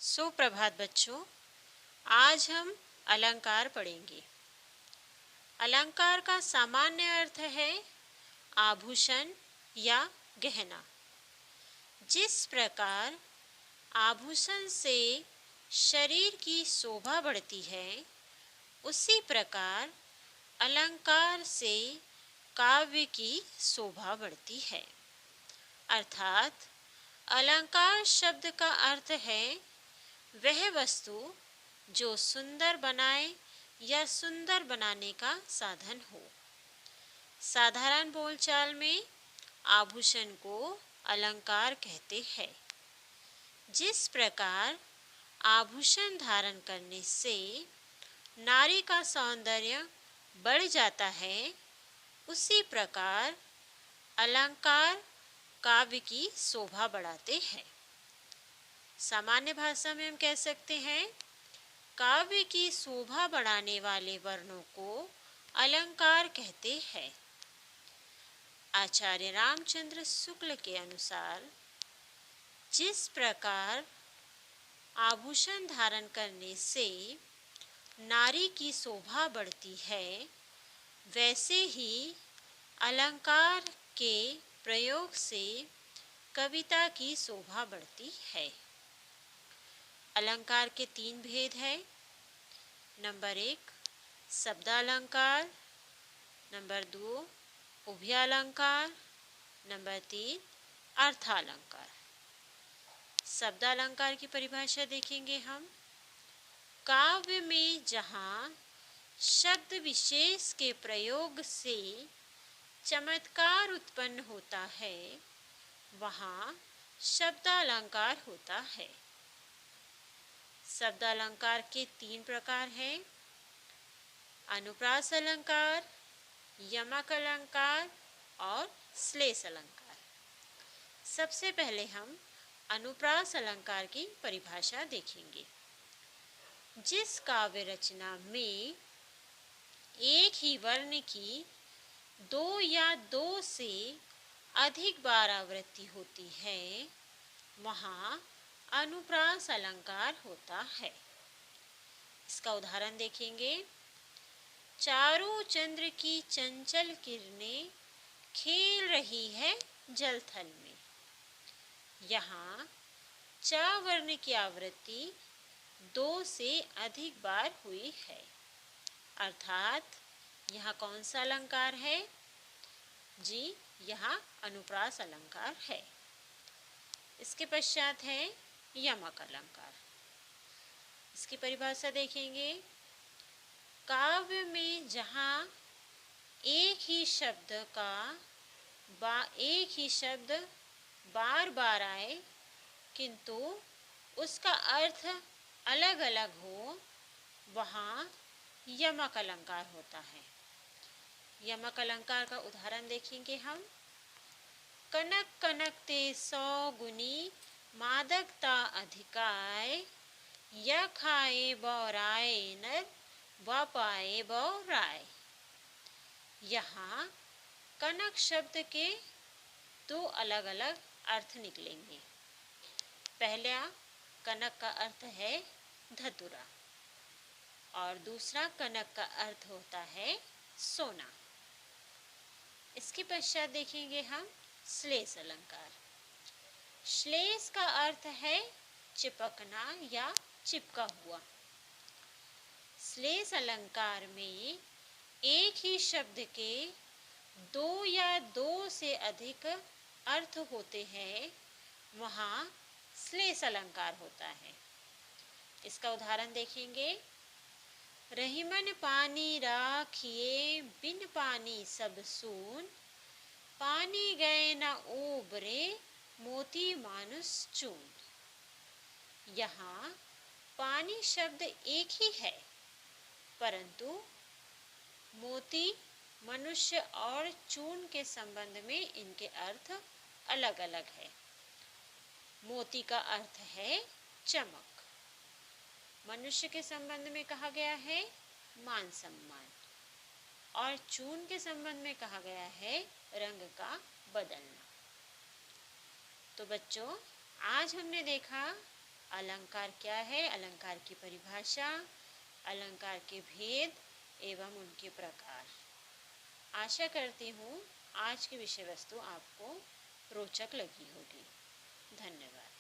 सुप्रभात बच्चों। आज हम अलंकार पढ़ेंगे। अलंकार का सामान्य अर्थ है आभूषण या गहना। जिस प्रकार आभूषण से शरीर की शोभा बढ़ती है, उसी प्रकार अलंकार से काव्य की शोभा बढ़ती है। अर्थात अलंकार शब्द का अर्थ है वह वस्तु जो सुंदर बनाए या सुंदर बनाने का साधन हो। साधारण बोलचाल में आभूषण को अलंकार कहते हैं। जिस प्रकार आभूषण धारण करने से नारी का सौंदर्य बढ़ जाता है, उसी प्रकार अलंकार काव्य की शोभा बढ़ाते हैं। सामान्य भाषा में हम कह सकते हैं काव्य की शोभा बढ़ाने वाले वर्णों को अलंकार कहते हैं। आचार्य रामचंद्र शुक्ल के अनुसार जिस प्रकार आभूषण धारण करने से नारी की शोभा बढ़ती है, वैसे ही अलंकार के प्रयोग से कविता की शोभा बढ़ती है। अलंकार के 3 भेद हैं। नंबर 1 शब्दालंकार, नंबर 2 उभयालंकार, नंबर 3 अर्थालंकार। शब्दालंकार की परिभाषा देखेंगे हम। काव्य में जहाँ शब्द विशेष के प्रयोग से चमत्कार उत्पन्न होता है, वहाँ शब्दालंकार होता है। शब्दालंकार के 3 प्रकार हैं। अनुप्रास अलंकार, यमक अलंकार और श्लेष अलंकार। सबसे पहले हम अनुप्रास अलंकार की परिभाषा देखेंगे। जिस काव्य रचना में एक ही वर्ण की 2 या 2 से अधिक बार आवृत्ति होती है, वहाँ अनुप्रास अलंकार होता है। इसका उदाहरण देखेंगे। चारों चंद्र की चंचल किरणें खेल रही है जलथल में। यहाँ च वर्ण की आवृत्ति 2 से अधिक बार हुई है। अर्थात यहाँ कौन सा अलंकार है? जी, यहाँ अनुप्रास अलंकार है। इसके पश्चात है यमक अलंकार। इसकी परिभाषा देखेंगे। काव्य में जहाँ एक ही शब्द बार बार आए, किंतु उसका अर्थ अलग अलग हो, वहाँ यमक अलंकार होता है। यमक अलंकार का उदाहरण देखेंगे हम। कनक कनक ते 100 गुनी मादकता अधिकाय, या खाए बौराए नर व पाए बौराय। यहाँ कनक शब्द के 2 अलग अलग अर्थ निकलेंगे। पहला कनक का अर्थ है धतुरा और दूसरा कनक का अर्थ होता है सोना। इसके पश्चात देखेंगे हम श्लेष अलंकार। श्लेष का अर्थ है चिपकना या चिपका हुआ। श्लेष अलंकार में एक ही शब्द के 2 या 2 से अधिक अर्थ होते हैं, वहाँ श्लेष अलंकार होता है। इसका उदाहरण देखेंगे। रहीमन पानी राखिए बिन पानी सब सून, पानी गए न ओबरे मोती मानुष चून। यहाँ पानी शब्द एक ही है, परंतु मोती मनुष्य और चून के संबंध में इनके अर्थ अलग अलग है। मोती का अर्थ है चमक, मनुष्य के संबंध में कहा गया है मान सम्मान, और चून के संबंध में कहा गया है रंग का बदलना। तो बच्चों, आज हमने देखा अलंकार क्या है, अलंकार की परिभाषा, अलंकार के भेद एवं उनके प्रकार। आशा करती हूँ आज की विषय वस्तु आपको रोचक लगी होगी। धन्यवाद।